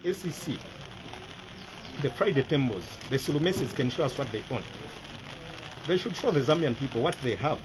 SEC, the Friday Tembos, the Sulumesis can show us what they own. They should show the Zambian people what they have.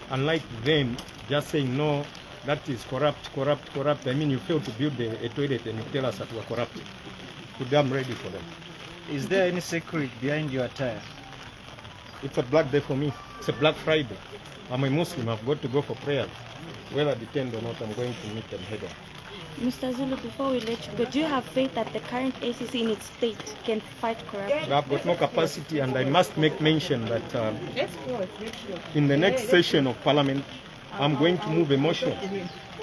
Unlike them just saying, no, that is corrupt. I mean, you failed to build a toilet and you tell us that we're corrupt. We're damn ready for them. Is there any secret behind your attire? It's a black day for me. It's a Black Friday. I'm a Muslim. I've got to go for prayers. Whether detained or not, I'm going to meet them head on. Mr. Zulu, before we let you go, do you have faith that the current ACC in its state can fight corruption? I've got no capacity, and I must make mention that in the next session of Parliament, I'm going to move a motion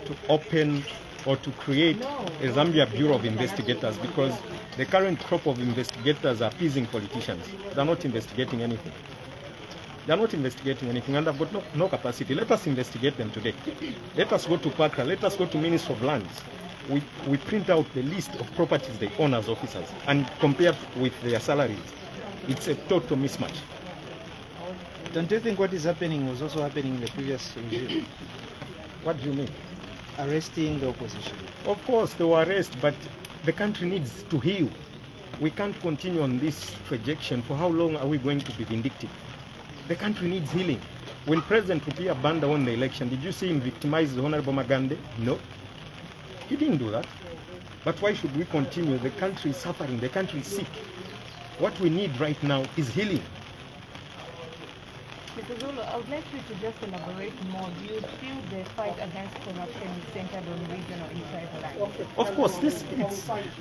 to open or to create a Zambia Bureau of Investigators, because the current crop of investigators are appeasing politicians. They're not investigating anything. They're not investigating anything, and I've got no capacity. Let us investigate them today. Let us go to PACA. Let us go to Minister of Lands. We print out the list of properties they own as officers and compare with their salaries. It's a total mismatch. Don't you think what is happening was also happening in the previous regime? What do you mean? Arresting the opposition. Of course, they were arrested, but the country needs to heal. We can't continue on this projection. For how long are we going to be vindictive? The country needs healing. When President Rupiah Banda won the election, did you see him victimize the Honorable Magande? No. He didn't do that. But why should we continue? The country is suffering. The country is sick. What we need right now is healing. Mr. Zulu, I would like you to just elaborate more. Do you feel the fight against corruption is centered on region or tribal lines? Of course,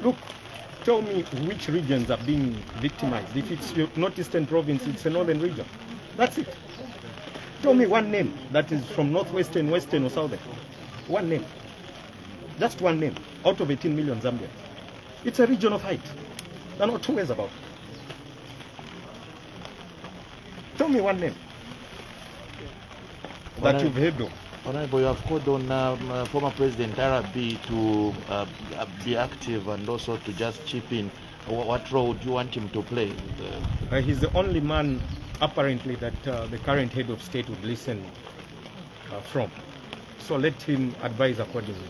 look, tell me which regions are being victimized. If it's your northeastern province, it's a northern region. That's it. Tell me one name that is from northwestern, western, or southern. One name. Just one name out of 18 million Zambians. It's a region of height. There are no two ways about it. Tell me one name that you've heard of. Honorable, you have called on former President Arabi to be active and also to just chip in. What role do you want him to play? He's the only man, apparently, that the current head of state would listen from. So let him advise accordingly.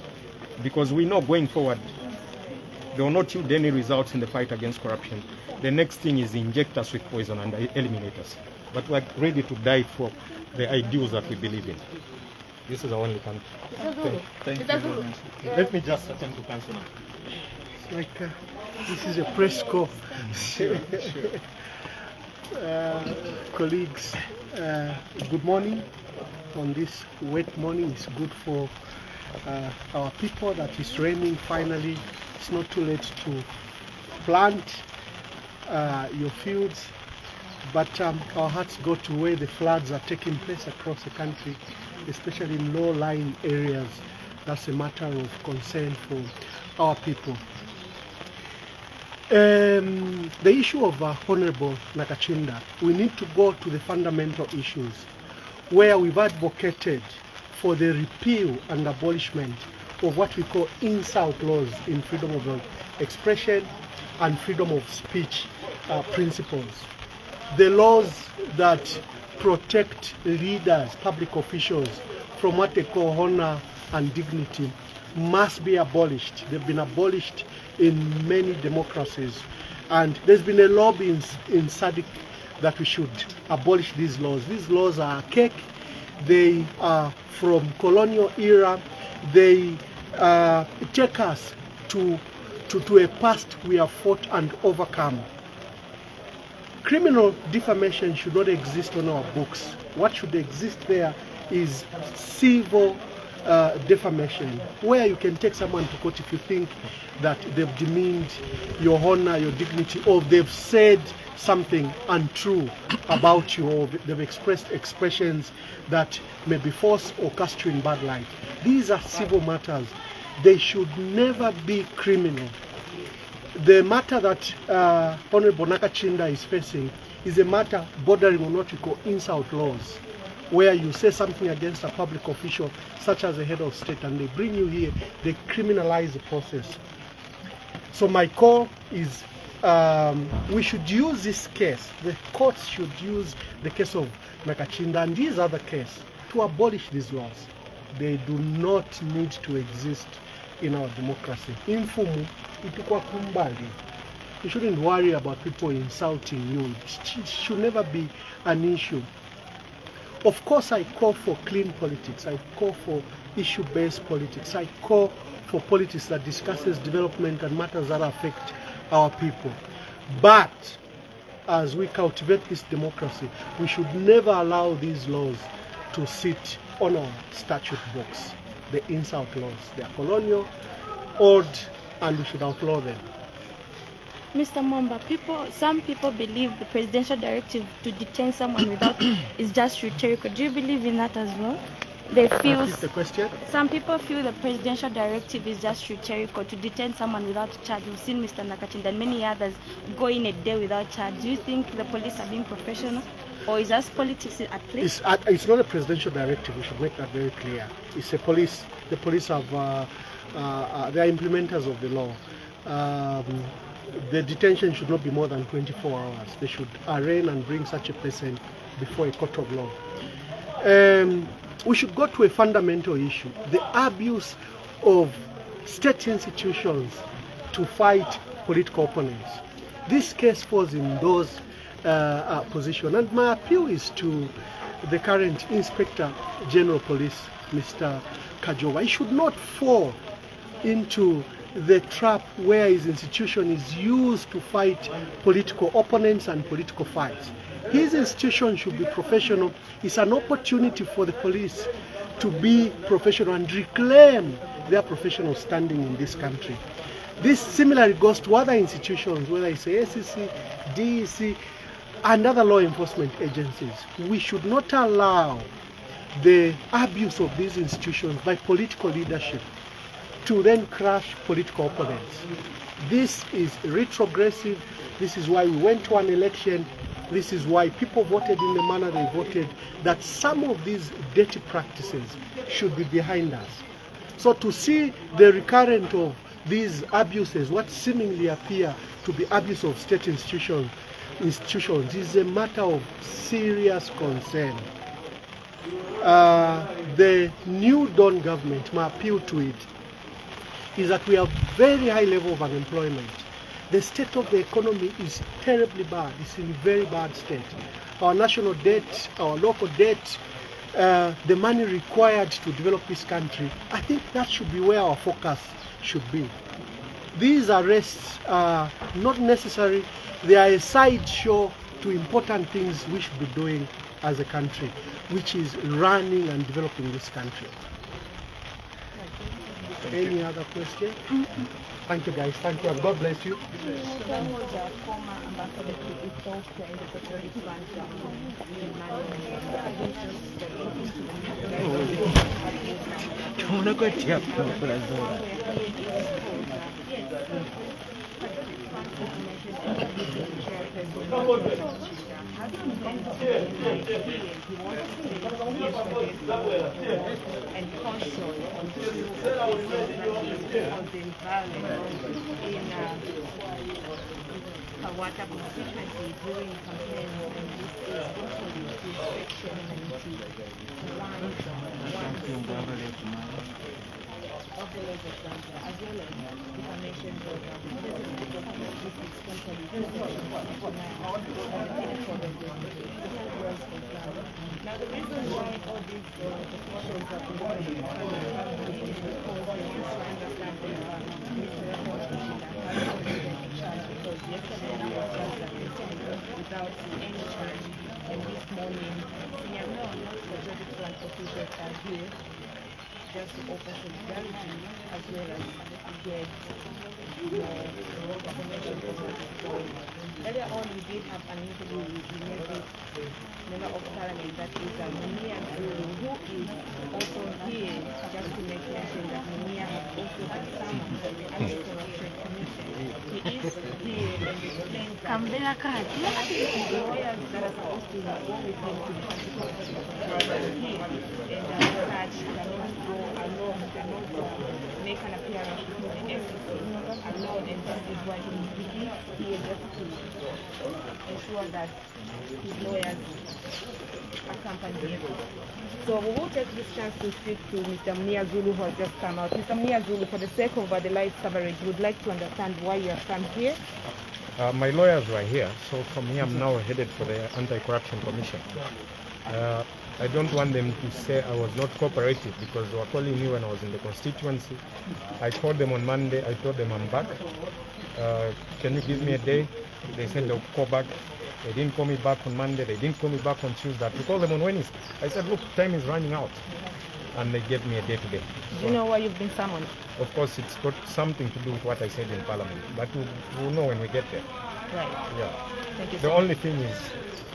Because we know going forward, they will not yield any results in the fight against corruption. The next thing is inject us with poison and eliminate us. But we're ready to die for the ideals that we believe in. This is our only country. Thank you very much. Let me just attend to council now. It's like this is a press call. Colleagues, good morning. On this wet morning, it's good for our people that it's raining finally. It's not too late to plant your fields, but our hearts go to where the floods are taking place across the country, especially in low-lying areas. That's a matter of concern for our people. The issue of Honorable Nakachinda, we need to go to the fundamental issues where we've advocated for the repeal and abolishment of what we call insult laws in freedom of expression and freedom of speech principles. The laws that protect leaders, public officials, from what they call honor and dignity must be abolished. They've been abolished in many democracies, and there's been a lobby in SADC that we should abolish these laws. These laws are archaic. They are from colonial era. They take us to a past we have fought and overcome. Criminal defamation should not exist on our books. What should exist there is civil defamation, where you can take someone to court if you think that they've demeaned your honor, your dignity, or they've said something untrue about you, or they've expressed expressions that may be false or cast you in bad light. These are civil matters. They should never be criminal. The matter that Honorable Nakachinda is facing is a matter bordering on what we call insult laws, where you say something against a public official, such as the head of state, and they bring you here, they criminalize the process. So my call is we should use this case, the courts should use the case of Nakachinda and these other cases to abolish these laws. They do not need to exist in our democracy. Infumu itukwa kumbali. You shouldn't worry about people insulting you. It should never be an issue. Of course, I call for clean politics. I call for issue-based politics. I call for politics that discusses development and matters that affect our people. But as we cultivate this democracy, we should never allow these laws to sit on our statute books. The insult laws. They are colonial, old, and we should outlaw them. Mr. Mwamba, some people believe the presidential directive to detain someone without is just rhetorical. Do you believe in that as well? They feel. Repeat the question. Some people feel the presidential directive is just rhetorical to detain someone without charge. We've seen Mr. Nakachinda and many others go in a day without charge. Do you think the police are being professional, or is that politics at play? It's not a presidential directive. We should make that very clear. It's a police. The police have they are implementers of the law. The detention should not be more than 24 hours. They should arraign and bring such a person before a court of law. We should go to a fundamental issue: the abuse of state institutions to fight political opponents. This case falls in those positions. And my appeal is to the current Inspector General Police, Mr. Kajova. He should not fall into the trap where his institution is used to fight political opponents and political fights. His institution should be professional. It's an opportunity for the police to be professional and reclaim their professional standing in this country. This similarly goes to other institutions, whether it's SEC, DEC, and other law enforcement agencies. We should not allow the abuse of these institutions by political leadership to then crush political opponents. This is retrogressive. This is why we went to an election. This is why people voted in the manner they voted, that some of these dirty practices should be behind us. So to see the recurrence of these abuses, what seemingly appear to be abuse of state institutions is a matter of serious concern. The new Dawn government, my appeal to it, is that we have very high level of unemployment. The state of the economy is terribly bad. It's in a very bad state. Our national debt, our local debt, the money required to develop this country, I think that should be where our focus should be. These arrests are not necessary. They are a sideshow to important things we should be doing as a country, which is running and developing this country. Any other question? Thank you, guys. Thank you, and God bless you. There was a former ambassador to Ethiopia in the Catholic Branch of Emmanuel and caution on violence in Kawata constituency during campaigns, and this is also to section 91 of the legislature, as well as defamation program. This is especially now the reason why all these petitions are being is because they want to understand the because yesterday I was just without any charge, and this morning senior security plant officials are here just to offer solidarity as well as get more information. Earlier on we did have an interview with the member of parliament, that is Mumia Zulu, who is also here just to make mention that Mumia has also been summoned by the Anti-Corruption Commission. He is here and explains that Kambela card. the lawyers that are supposed to go with him to the particular here and such cannot go alone, cannot make an appearance before the SEC alone, and that is why he is here just to ensure that his lawyers accompany him. So we will take this chance to speak to Mr. Mnia Zulu, who has just come out. Mr. Mnia Zulu, for the sake of the live coverage, would like to understand why you have come here. My lawyers were here, so from here I'm now headed for the Anti-Corruption Commission. I don't want them to say I was not cooperative, because they were calling me when I was in the constituency. I called them on Monday, I told them I'm back. Can you give me a day? They said they'll call back. They didn't call me back on Monday, they didn't call me back on Tuesday. I called them on Wednesday. I said, look, time is running out. And they gave me a day today. Do you know why you've been summoned? Of course, it's got something to do with what I said in Parliament, but we'll know when we get there. Right. Yeah. Thank you The so only thing is,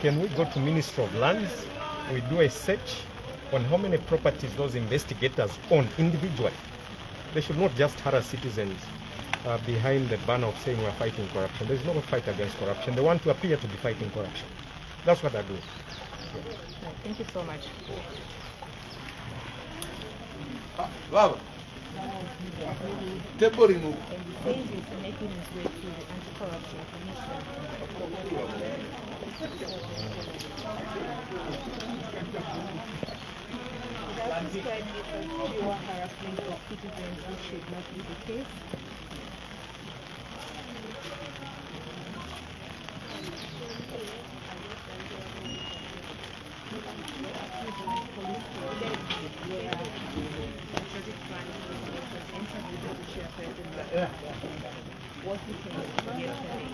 can we go to Ministry of Lands? We do a search on how many properties those investigators own individually. They should not just harass citizens behind the banner of saying we're fighting corruption. There's no fight against corruption. They want to appear to be fighting corruption. That's what I do. Right. Thank you so much. Table remove. And he says he's making his way to the Anti-Corruption Commission. Without describing it as pure harassment of citizens, which should not be the case. What he can yesterday.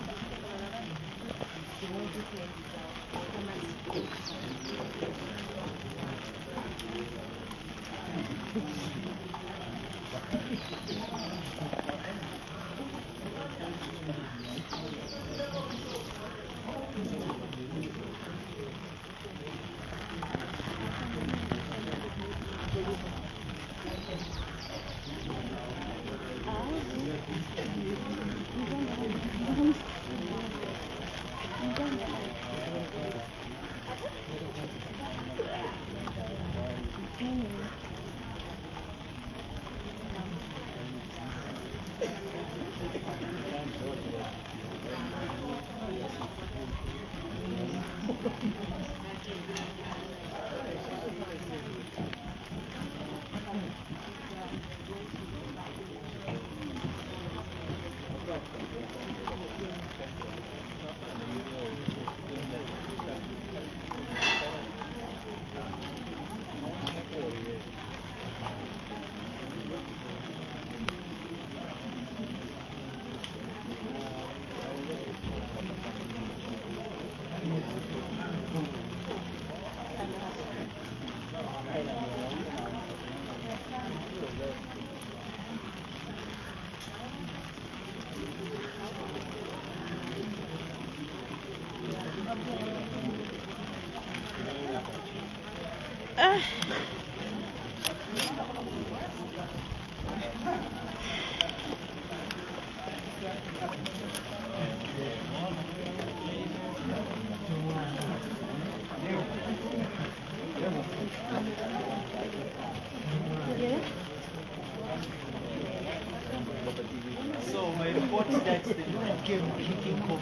So my report is that the unit came kicking off.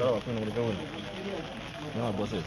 No, bosses.